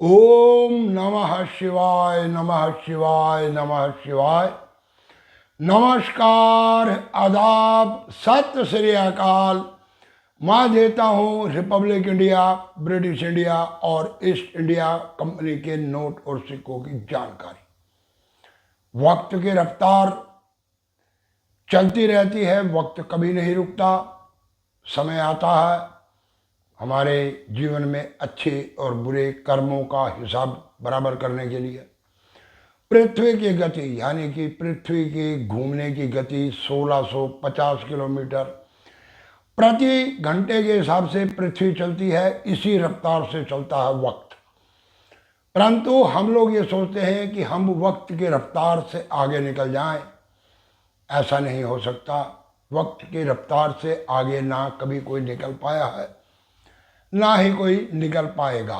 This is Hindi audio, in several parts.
ओम नमः शिवाय नमः शिवाय नमः शिवाय। नमस्कार, आदाब, सत श्री अकाल। मैं देता हूँ रिपब्लिक इंडिया, ब्रिटिश इंडिया और ईस्ट इंडिया कंपनी के नोट और सिक्कों की जानकारी। वक्त की रफ्तार चलती रहती है, वक्त कभी नहीं रुकता। समय आता है हमारे जीवन में अच्छे और बुरे कर्मों का हिसाब बराबर करने के लिए। पृथ्वी की गति यानी कि पृथ्वी की घूमने की गति 1650 किलोमीटर प्रति घंटे के हिसाब से पृथ्वी चलती है। इसी रफ्तार से चलता है वक्त। परंतु हम लोग ये सोचते हैं कि हम वक्त की रफ्तार से आगे निकल जाएं। ऐसा नहीं हो सकता। वक्त की रफ्तार से आगे ना कभी कोई निकल पाया है, ना ही कोई निकल पाएगा।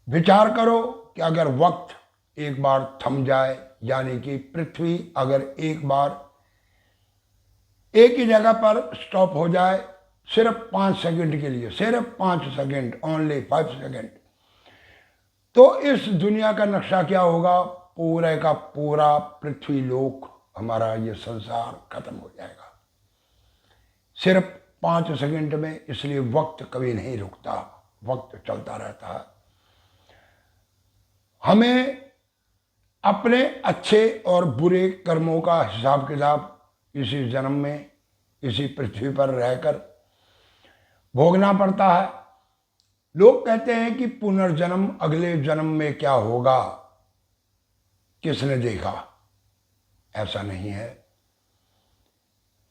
विचार करो कि अगर वक्त एक बार थम जाए, यानी कि पृथ्वी अगर एक बार एक ही जगह पर स्टॉप हो जाए सिर्फ 5 सेकंड के लिए, सिर्फ 5 सेकंड, ओनली 5 सेकंड, तो इस दुनिया का नक्शा क्या होगा? पूरे का पूरा पृथ्वी लोक, हमारा ये संसार खत्म हो जाएगा सिर्फ 5 सेकंड में। इसलिए वक्त कभी नहीं रुकता, वक्त चलता रहता है। हमें अपने अच्छे और बुरे कर्मों का हिसाब किताब इसी जन्म में, इसी पृथ्वी पर रहकर भोगना पड़ता है। लोग कहते हैं कि पुनर्जन्म, अगले जन्म में क्या होगा, किसने देखा? ऐसा नहीं है।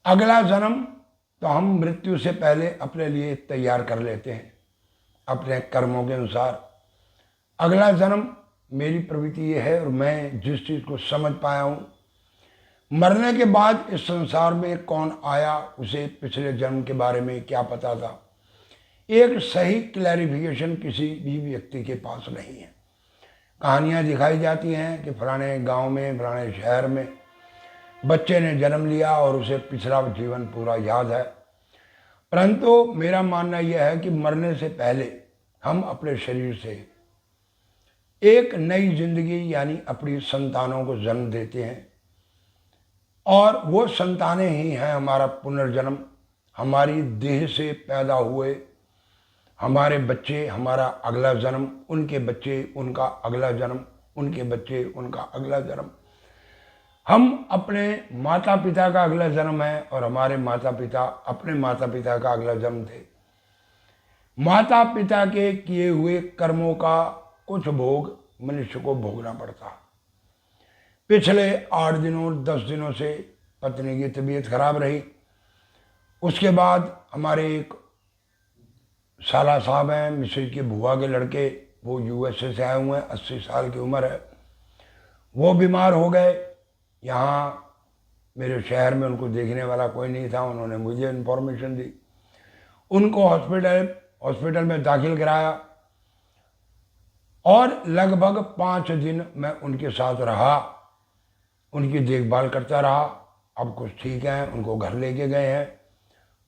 अगला जन्म तो हम मृत्यु से पहले अपने लिए तैयार कर लेते हैं अपने कर्मों के अनुसार। अगला जन्म मेरी प्रवृत्ति ये है, और मैं जिस चीज़ को समझ पाया हूँ, मरने के बाद इस संसार में कौन आया, उसे पिछले जन्म के बारे में क्या पता था। एक सही क्लैरिफिकेशन किसी भी व्यक्ति के पास नहीं है। कहानियाँ दिखाई जाती हैं कि फलाने गांव में, फलाने शहर में बच्चे ने जन्म लिया और उसे पिछला जीवन पूरा याद है। परंतु मेरा मानना यह है कि मरने से पहले हम अपने शरीर से एक नई जिंदगी यानी अपनी संतानों को जन्म देते हैं, और वो संतानें ही हैं हमारा पुनर्जन्म। हमारी देह से पैदा हुए हमारे बच्चे हमारा अगला जन्म, उनके बच्चे उनका अगला जन्म, उनके बच्चे उनका अगला जन्म। हम अपने माता पिता का अगला जन्म है, और हमारे माता पिता अपने माता पिता का अगला जन्म थे। माता पिता के किए हुए कर्मों का कुछ भोग मनुष्य को भोगना पड़ता। पिछले 8 दिनों 10 दिनों से पत्नी की तबीयत खराब रही। उसके बाद हमारे एक साला साहब हैं, मिसेज के बुआ के लड़के, वो यूएसए से आए हुए हैं, 80 साल की उम्र है। वो बीमार हो गए। यहाँ मेरे शहर में उनको देखने वाला कोई नहीं था। उन्होंने मुझे इन्फॉर्मेशन दी, उनको हॉस्पिटल में दाखिल कराया, और लगभग 5 दिन मैं उनके साथ रहा, उनकी देखभाल करता रहा। अब कुछ ठीक है, उनको घर लेके गए हैं।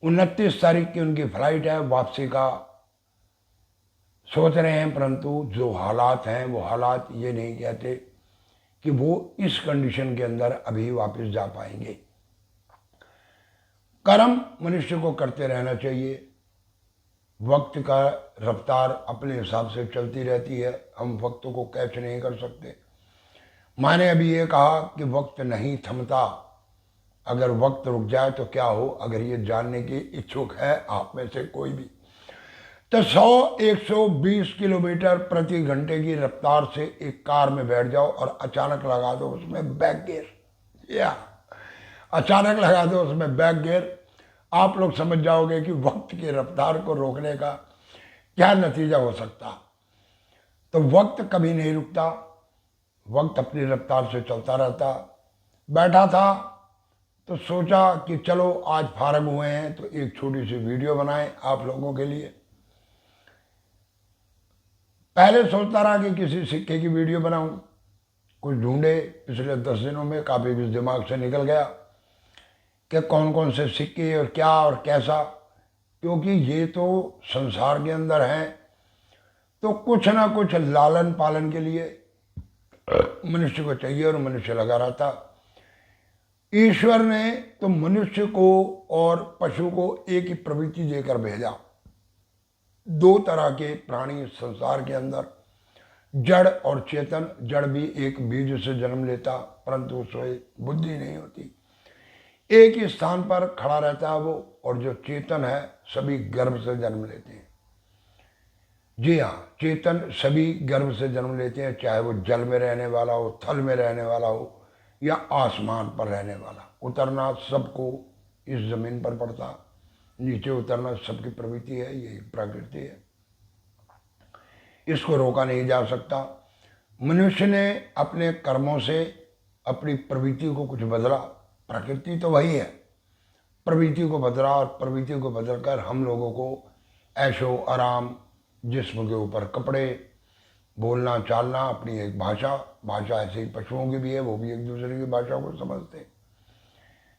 29 तारीख की उनकी फ्लाइट है, वापसी का सोच रहे हैं। परंतु जो हालात हैं वो हालात ये नहीं कहते कि वो इस कंडीशन के अंदर अभी वापस जा पाएंगे। कर्म मनुष्य को करते रहना चाहिए। वक्त का रफ्तार अपने हिसाब से चलती रहती है, हम वक्त को कैच नहीं कर सकते। मैंने अभी ये कहा कि वक्त नहीं थमता। अगर वक्त रुक जाए तो क्या हो? अगर ये जानने की इच्छुक है आप में से कोई भी, तो 100-120 किलोमीटर प्रति घंटे की रफ्तार से एक कार में बैठ जाओ और अचानक लगा दो उसमें बैक गियर, या अचानक लगा दो उसमें बैक गियर। आप लोग समझ जाओगे कि वक्त की रफ्तार को रोकने का क्या नतीजा हो सकता। तो वक्त कभी नहीं रुकता, वक्त अपनी रफ्तार से चलता रहता। बैठा था तो सोचा कि चलो आज फारग हुए हैं तो एक छोटी सी वीडियो बनाएं आप लोगों के लिए। पहले सोचता रहा कि किसी सिक्के की वीडियो बनाऊं, कुछ ढूंढे पिछले 10 दिनों में, काफ़ी कुछ दिमाग से निकल गया कि कौन कौन से सिक्के और क्या और कैसा, क्योंकि ये तो संसार के अंदर हैं। तो कुछ ना कुछ लालन पालन के लिए मनुष्य को चाहिए और मनुष्य लगा रहता। ईश्वर ने तो मनुष्य को और पशु को एक ही प्रवृत्ति देकर भेजा। दो तरह के प्राणी संसार के अंदर, जड़ और चेतन। जड़ भी एक बीज से जन्म लेता, परंतु उसमें बुद्धि नहीं होती, एक ही स्थान पर खड़ा रहता है वो। और जो चेतन है सभी गर्भ से जन्म लेते हैं। जी हाँ, चेतन सभी गर्भ से जन्म लेते हैं, चाहे वो जल में रहने वाला हो, थल में रहने वाला हो, या आसमान पर रहने वाला। उतरना सबको इस जमीन पर पड़ता, नीचे उतरना सबकी प्रवृत्ति है, यही प्रकृति है, इसको रोका नहीं जा सकता। मनुष्य ने अपने कर्मों से अपनी प्रवृत्ति को कुछ बदला, प्रकृति तो वही है, प्रवृत्ति को बदला, और प्रवृत्ति को बदलकर हम लोगों को ऐशो आराम, जिस्म के ऊपर कपड़े, बोलना चालना, अपनी एक भाषा। भाषा ऐसे ही पशुओं की भी है, वो भी एक दूसरे की भाषा को समझते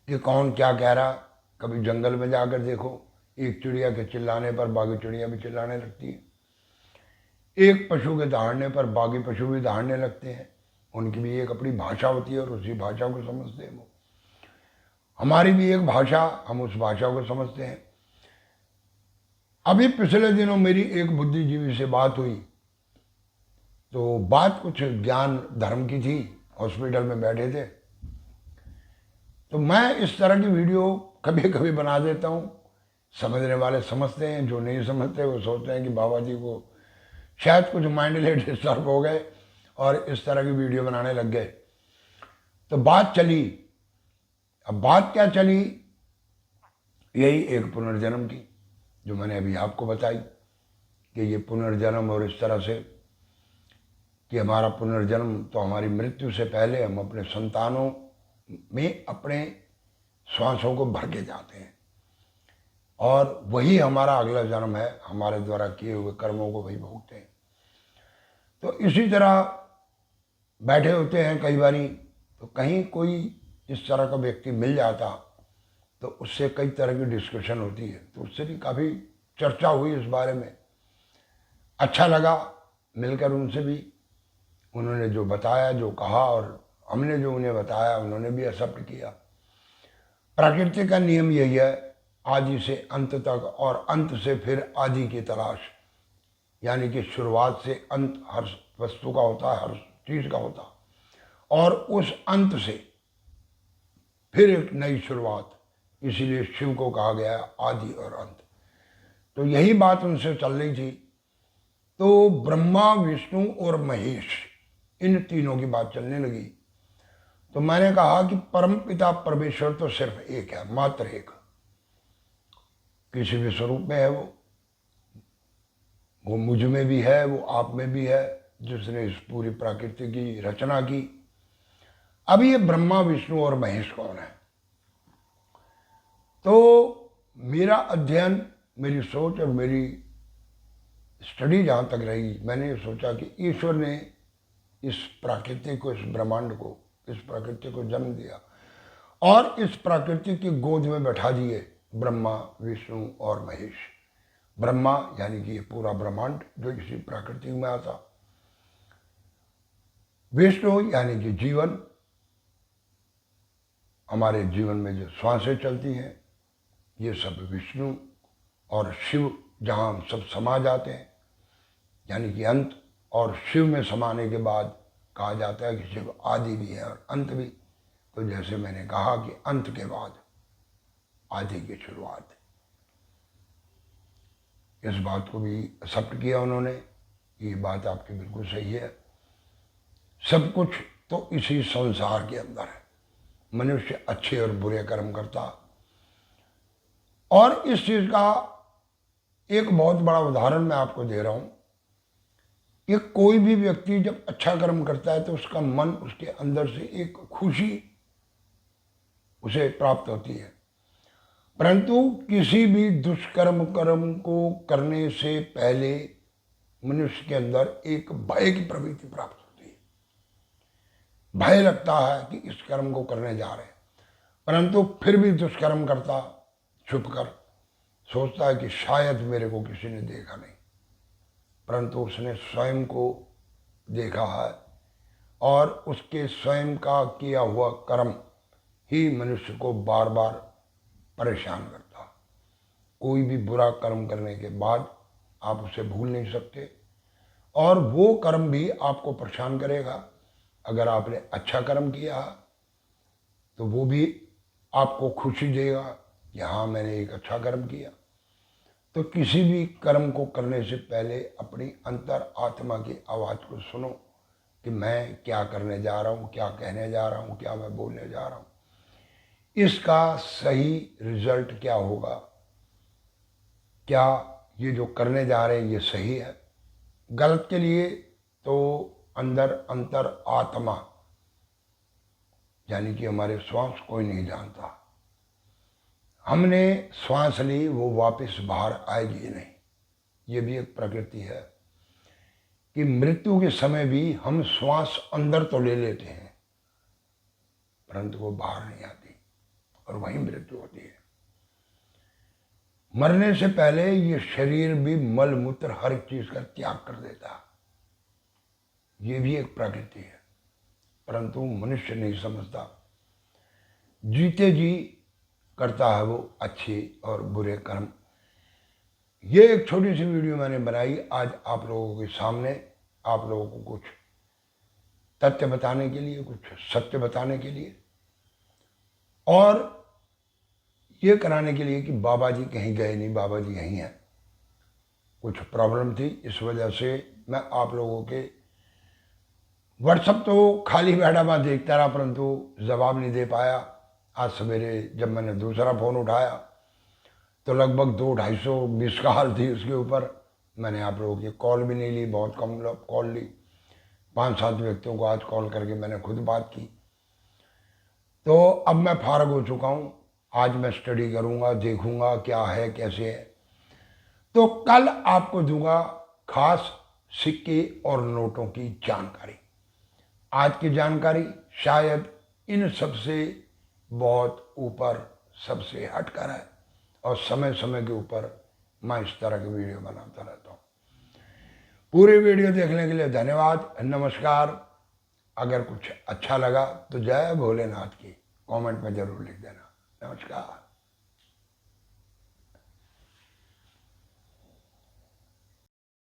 कि कौन क्या कह रहा। कभी जंगल में जाकर देखो, एक चिड़िया के चिल्लाने पर बाकी चिड़िया भी चिल्लाने लगती है, एक पशु के दहाड़ने पर बाकी पशु भी दहाड़ने लगते हैं। उनकी भी एक अपनी भाषा होती है और उसी भाषा को समझते हैं वो। हमारी भी एक भाषा, हम उस भाषा को समझते हैं। अभी पिछले दिनों मेरी एक बुद्धिजीवी से बात हुई, तो बात कुछ ज्ञान धर्म की थी। हॉस्पिटल में बैठे थे, तो मैं इस तरह की वीडियो कभी कभी बना देता हूँ। समझने वाले समझते हैं, जो नहीं समझते वो सोचते हैं कि बाबा जी को शायद कुछ माइंडली डिस्टर्ब हो गए और इस तरह की वीडियो बनाने लग गए। तो बात चली। अब बात क्या चली, यही एक पुनर्जन्म की, जो मैंने अभी आपको बताई कि ये पुनर्जन्म, और इस तरह से कि हमारा पुनर्जन्म तो हमारी मृत्यु से पहले हम अपने संतानों में अपने श्वासों को भर के जाते हैं, और वही हमारा अगला जन्म है। हमारे द्वारा किए हुए कर्मों को वही भोगते हैं। तो इसी तरह बैठे होते हैं कई बारी, तो कहीं कोई इस तरह का व्यक्ति मिल जाता, तो उससे कई तरह की डिस्कशन होती है। तो उससे भी काफ़ी चर्चा हुई इस बारे में। अच्छा लगा मिलकर उनसे भी, उन्होंने जो बताया, जो कहा, और हमने जो उन्हें बताया उन्होंने भी एक्सेप्ट किया। प्रकृति का नियम यही है, आदि से अंत तक और अंत से फिर आदि की तलाश। यानी कि शुरुआत से अंत हर वस्तु का होता है, हर चीज़ का होता, और उस अंत से फिर एक नई शुरुआत। इसीलिए शिव को कहा गया है आदि और अंत। तो यही बात उनसे चल रही थी। तो ब्रह्मा, विष्णु और महेश, इन तीनों की बात चलने लगी। तो मैंने कहा कि परमपिता परमेश्वर तो सिर्फ एक है, मात्र एक, किसी भी स्वरूप में है वो मुझ में भी है, वो आप में भी है, जिसने इस पूरी प्रकृति की रचना की। अब ये ब्रह्मा, विष्णु और महेश कौन है? तो मेरा अध्ययन, मेरी सोच और मेरी स्टडी जहाँ तक रही, मैंने ये सोचा कि ईश्वर ने इस प्रकृति को, इस ब्रह्मांड को, इस प्रकृति को जन्म दिया और इस प्रकृति की गोद में बैठा दिए ब्रह्मा, विष्णु और महेश। ब्रह्मा यानी कि ये पूरा ब्रह्मांड जो इसी प्रकृति में आता, विष्णु यानी कि जीवन, हमारे जीवन में जो श्वासें चलती हैं ये सब विष्णु, और शिव जहाँ हम सब समा जाते हैं यानी कि अंत। और शिव में समाने के बाद कहा जाता है कि शिव आदि भी है और अंत भी। तो जैसे मैंने कहा कि अंत के बाद आदि की शुरुआत, इस बात को भी एक्सेप्ट किया उन्होंने। ये बात आपकी बिल्कुल सही है। सब कुछ तो इसी संसार के अंदर है। मनुष्य अच्छे और बुरे कर्म करता, और इस चीज का एक बहुत बड़ा उदाहरण मैं आपको दे रहा हूं कि कोई भी व्यक्ति जब अच्छा कर्म करता है तो उसका मन, उसके अंदर से एक खुशी उसे प्राप्त होती है। परंतु किसी भी दुष्कर्म कर्म को करने से पहले मनुष्य के अंदर एक भय की प्रवृत्ति प्राप्त होती है। भय लगता है कि इस कर्म को करने जा रहे हैं, परंतु फिर भी दुष्कर्म करता, छुप कर सोचता है कि शायद मेरे को किसी ने देखा नहीं, परंतु उसने स्वयं को देखा है और उसके स्वयं का किया हुआ कर्म ही मनुष्य को बार बार परेशान करता। कोई भी बुरा कर्म करने के बाद आप उसे भूल नहीं सकते और वो कर्म भी आपको परेशान करेगा। अगर आपने अच्छा कर्म किया तो वो भी आपको खुशी देगा कि हाँ मैंने एक अच्छा कर्म किया। तो किसी भी कर्म को करने से पहले अपनी अंतर आत्मा की आवाज़ को सुनो कि मैं क्या करने जा रहा हूँ, क्या कहने जा रहा हूँ, क्या मैं बोलने जा रहा हूँ, इसका सही रिजल्ट क्या होगा, क्या ये जो करने जा रहे हैं ये सही है। गलत के लिए तो अंदर अंतर आत्मा यानी कि हमारे श्वास कोई नहीं जानता। हमने श्वास ली वो वापस बाहर आएगी नहीं। ये भी एक प्रकृति है कि मृत्यु के समय भी हम श्वास अंदर तो ले लेते हैं परंतु वो बाहर नहीं आती और वहीं मृत्यु होती है। मरने से पहले ये शरीर भी मल मूत्र हर चीज का त्याग कर देता। ये भी एक प्रकृति है परंतु मनुष्य नहीं समझता। जीते जी करता है वो अच्छे और बुरे कर्म। ये एक छोटी सी वीडियो मैंने बनाई आज आप लोगों के सामने, आप लोगों को कुछ तथ्य बताने के लिए, कुछ सत्य बताने के लिए और ये कराने के लिए कि बाबा जी कहीं गए नहीं, बाबा जी यहीं हैं। कुछ प्रॉब्लम थी इस वजह से मैं आप लोगों के व्हाट्सएप तो खाली बैठा मैं देखता रहा परंतु जवाब नहीं दे पाया। आज सवेरे जब मैंने दूसरा फ़ोन उठाया तो लगभग 200-250 मिस कॉल थी उसके ऊपर। मैंने आप लोगों की कॉल भी नहीं ली, बहुत कम कॉल ली। 5-7 व्यक्तियों को आज कॉल करके मैंने खुद बात की। तो अब मैं फारग हो चुका हूँ। आज मैं स्टडी करूँगा, देखूँगा क्या है कैसे है। तो कल आपको दूंगा खास सिक्के और नोटों की जानकारी। आज की जानकारी शायद इन सबसे बहुत ऊपर, सबसे हटकर है और समय समय के ऊपर मैं इस तरह की वीडियो बनाता रहता हूँ। पूरी वीडियो देखने के लिए धन्यवाद, नमस्कार। अगर कुछ अच्छा लगा तो जय भोलेनाथ की कमेंट में जरूर लिख देना। नमस्कार।